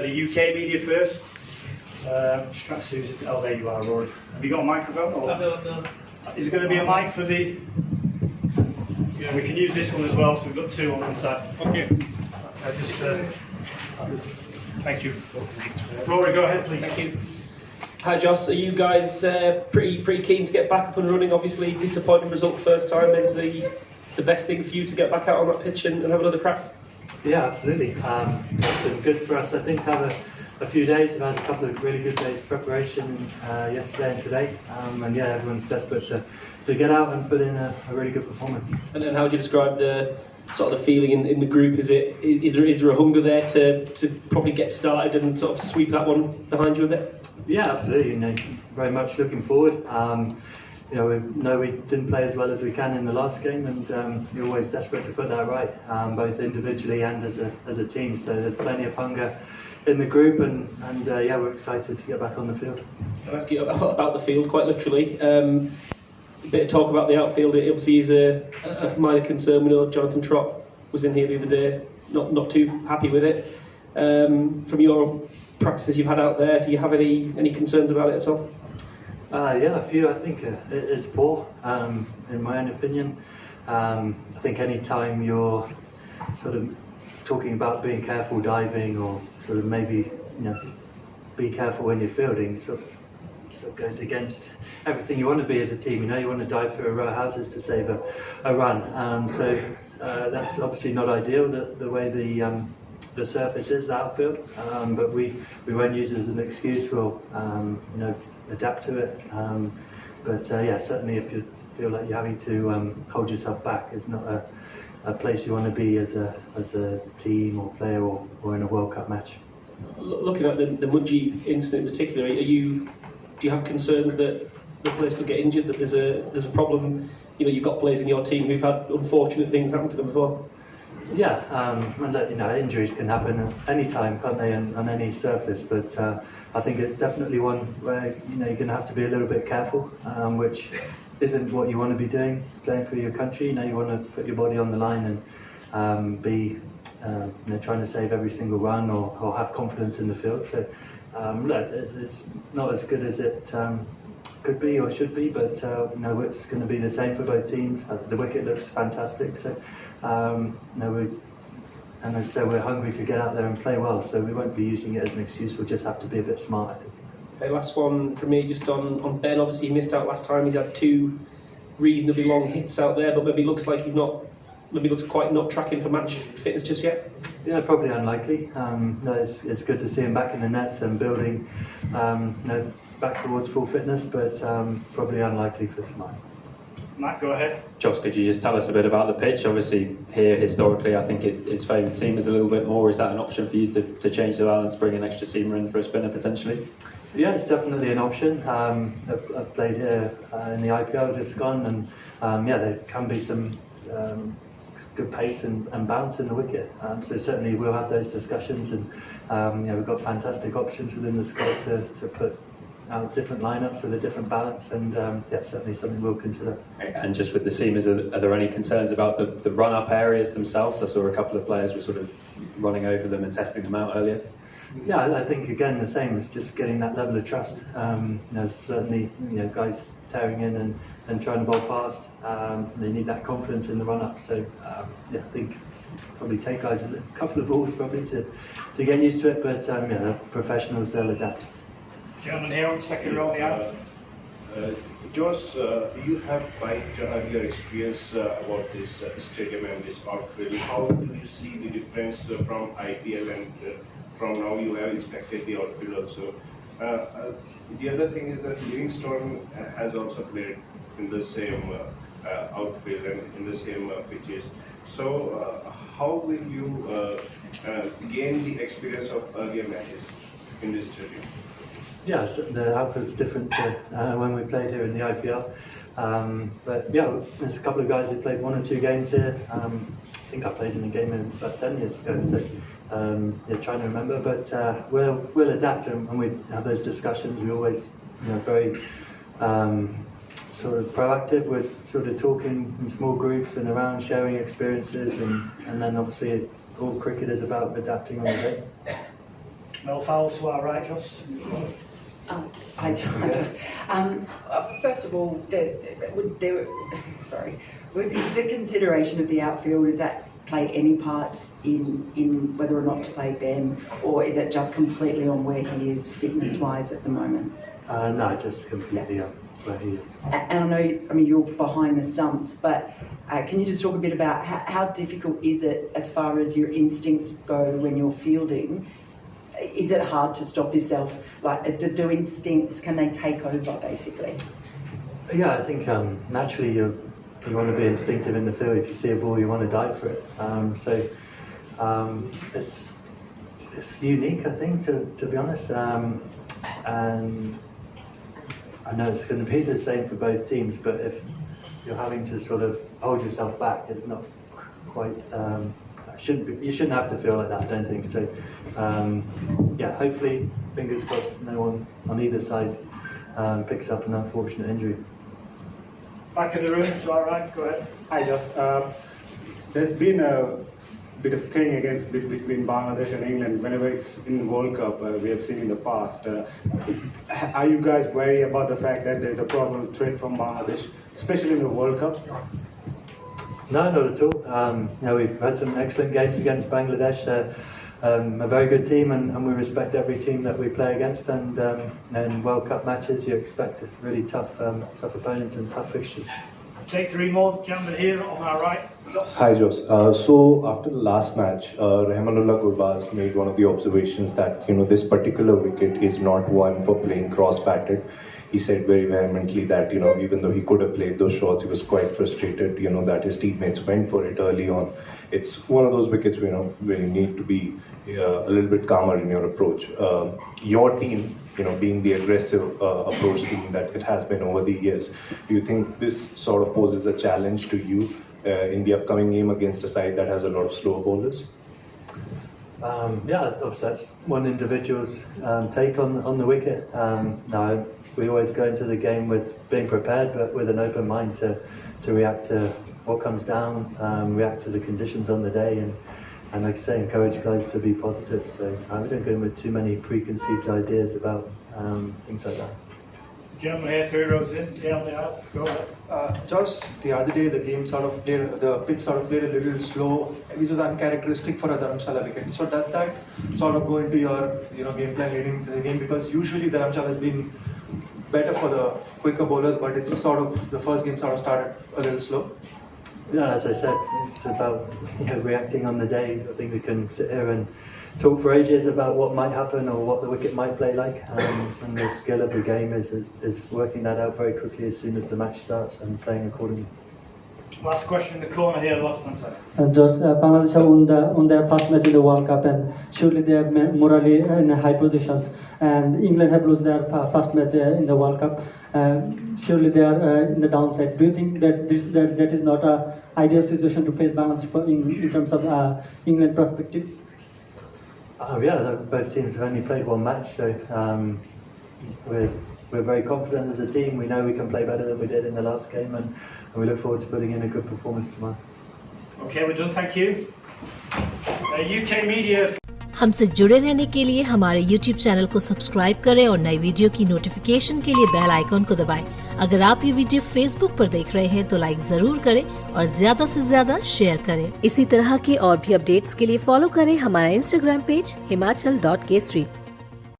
the UK media first. Just trying to see who's... Oh, there you are, Rory. Have you got a microphone? Or... I don't know. Is there going to be a mic for the... Yeah. We can use this one as well, so we've got two on one side. Okay. Thank you. Rory, go ahead, please. Thank you. Hi Jos, are you guys pretty keen to get back up and running? Obviously, disappointing result first time. Is the best thing for you to get back out on that pitch and have another crack? Yeah, absolutely. It's been good for us, I think, to have a few days. We've had a couple of really good days of preparation yesterday and today. And yeah, everyone's desperate to get out and put in a really good performance. And then how would you describe the sort of the feeling in the group? Is there a hunger there to probably get started and sort of sweep that one behind you a bit? Yeah, absolutely. You know, very much looking forward. You know, we know we didn't play as well as we can in the last game, and you're always desperate to put that right, both individually and as a team. So there's plenty of hunger in the group, and yeah, we're excited to get back on the field. I'll ask you about the field, quite literally. A bit of talk about the outfield. It obviously is a minor concern. We know Jonathan Trott was in here the other day, not too happy with it. From your practices you've had out there, do you have any concerns about it at all? Yeah, a few. I think it is poor, in my own opinion. I think any time you're sort of talking about being careful diving, or sort of maybe, you know, be careful when you're fielding, sort of goes against everything you want to be as a team. You know, you want to dive through a row of houses to save a run. So that's obviously not ideal, the way the surface is, the outfield. But we won't use it as an excuse. We'll you know, adapt to it. But yeah, certainly if you feel like you're having to hold yourself back, it's not a place you want to be as a team or player or in a World Cup match. Looking at the Mudgee incident in particular, do you have concerns that the players could get injured, that there's a problem? You know, you've got players in your team who've had unfortunate things happen to them before. Yeah, and you know, injuries can happen at any time, can't they, on any surface? But I think it's definitely one where, you know, you're going to have to be a little bit careful, which isn't what you want to be doing, playing for your country. You know, you want to put your body on the line and be you know, trying to save every single run, or have confidence in the field. So look, it's not as good as it could be or should be, but you know, it's going to be the same for both teams. The wicket looks fantastic, so you know, and as I said, we're hungry to get out there and play well, so we won't be using it as an excuse. We'll just have to be a bit smart, I think. Okay, last one from me, just on Ben. Obviously he missed out last time. He's had two reasonably long hits out there, but maybe looks like looks quite not tracking for match fitness just yet. Yeah, probably unlikely. No, it's good to see him back in the nets and building, you know, back towards full fitness, but probably unlikely for tomorrow. Matt, go ahead. Jos, could you just tell us a bit about the pitch? Obviously, here historically, I think its favoured seamers a little bit more. Is that an option for you to change the balance, bring an extra seamer in for a spinner potentially? Yeah, it's definitely an option. I've played here in the IPL just gone, and yeah, there can be some good pace and bounce in the wicket. So certainly we'll have those discussions, and you know, we've got fantastic options within the squad to put out different lineups with a different balance, and yeah, certainly something we'll consider. And just with the seamers, are there any concerns about the run-up areas themselves? I saw a couple of players were sort of running over them and testing them out earlier. Yeah, I think again the same. It's just getting that level of trust. You know, certainly, you know, guys tearing in and trying to bowl fast. They need that confidence in the run-up. So yeah, I think probably take guys a couple of balls probably to get used to it. But yeah, they're professionals, they'll adapt. Gentleman here on the second row on the aisle. Jos, you have quite earlier experience about this stadium and this outfield. How do you see the difference from IPL and from now you have inspected the outfield also? The other thing is that Livingstone has also played in the same outfield and in the same pitches. So how will you gain the experience of earlier matches in this stadium? Yeah, so the outfit's different to when we played here in the IPL. But yeah, there's a couple of guys who played 1 or 2 games here. I think I played in a game about 10 years ago, so yeah, trying to remember. But we'll adapt, and we have those discussions. We're always, you know, very sort of proactive with sort of talking in small groups and around, sharing experiences, and then obviously all cricket is about adapting on the day. Mel Fowl to our right, Jos. First of all, was the consideration of the outfield, does that play any part in whether or not to play Ben, or is it just completely on where he is fitness-wise at the moment? No, just completely on where he is. And I know, you're behind the stumps, but can you just talk a bit about how difficult is it as far as your instincts go when you're fielding? Is it hard to stop yourself? Like, do instincts, can they take over, basically? Yeah, I think naturally you want to be instinctive in the field. If you see a ball, you want to dive for it. It's unique, I think, to be honest. And I know it's going to be the same for both teams, but if you're having to sort of hold yourself back, it's not quite. You shouldn't have to feel like that, I don't think. So, yeah, hopefully, fingers crossed, no one on either side picks up an unfortunate injury. Back of the room to our right, go ahead. Hi, Jos. There's been a bit of thing between Bangladesh and England whenever it's in the World Cup. We have seen in the past. Are you guys worried about the fact that there's a probable threat from Bangladesh, especially in the World Cup? No, not at all. We've had some excellent games against Bangladesh. A very good team, and we respect every team that we play against. And in World Cup matches, you expect really tough opponents and tough fixtures. Take three more, gentlemen here on our right. Hi, Jos. So after the last match, Rahmanullah Gurbaz made one of the observations that this particular wicket is not one for playing cross-batted. He said very vehemently that even though he could have played those shots, he was quite frustrated that his teammates went for it early on. It's one of those wickets where really need to be a little bit calmer in your approach. Your team, being the aggressive approach team that it has been over the years, do you think this sort of poses a challenge to you in the upcoming game against a side that has a lot of slower bowlers? Yeah, obviously that's one individual's take on the wicket. No, we always go into the game with being prepared, but with an open mind to react to what comes down, react to the conditions on the day, and like I say, encourage guys to be positive. So we don't go in with too many preconceived ideas about things like that. Gentlemen here, 3 rows in, down the aisle, go ahead. Jos, the other day the pitch sort of played a little slow, which was uncharacteristic for a Dharamshala wicket. So does that sort of go into your game plan leading into the game? Because usually Dharamshala has been better for the quicker bowlers, but it's sort of the first game sort of started a little slow. Yeah, as I said, it's about reacting on the day. I think we can sit here and talk for ages about what might happen or what the wicket might play like, and the skill of the game is working that out very quickly as soon as the match starts and playing accordingly. Last question in the corner here, last one side. Just Bangladesh have won their first match in the World Cup, and surely they are morally in high positions. And England have lost their first match in the World Cup. Surely they are in the downside. Do you think that that is not an ideal situation to face Bangladesh in terms of England perspective? Yeah, both teams have only played one match, so we're very confident as a team. We know we can play better than we did in the last game, and we look forward to putting in a good performance tomorrow. Okay, we're done. Thank you. UK Media. हमसे जुड़े रहने के लिए हमारे YouTube channel को subscribe करें और नई वीडियो की नोटिफिकेशन के लिए बेल आइकॉन को दबाएं। अगर आप ये वीडियो Facebook पर देख रहे हैं तो लाइक जरूर करें और ज्यादा से ज्यादा शेयर करें। इसी तरह के और भी अपडेट्स के लिए फॉलो करें हमारा Instagram पेज himachal.kesari।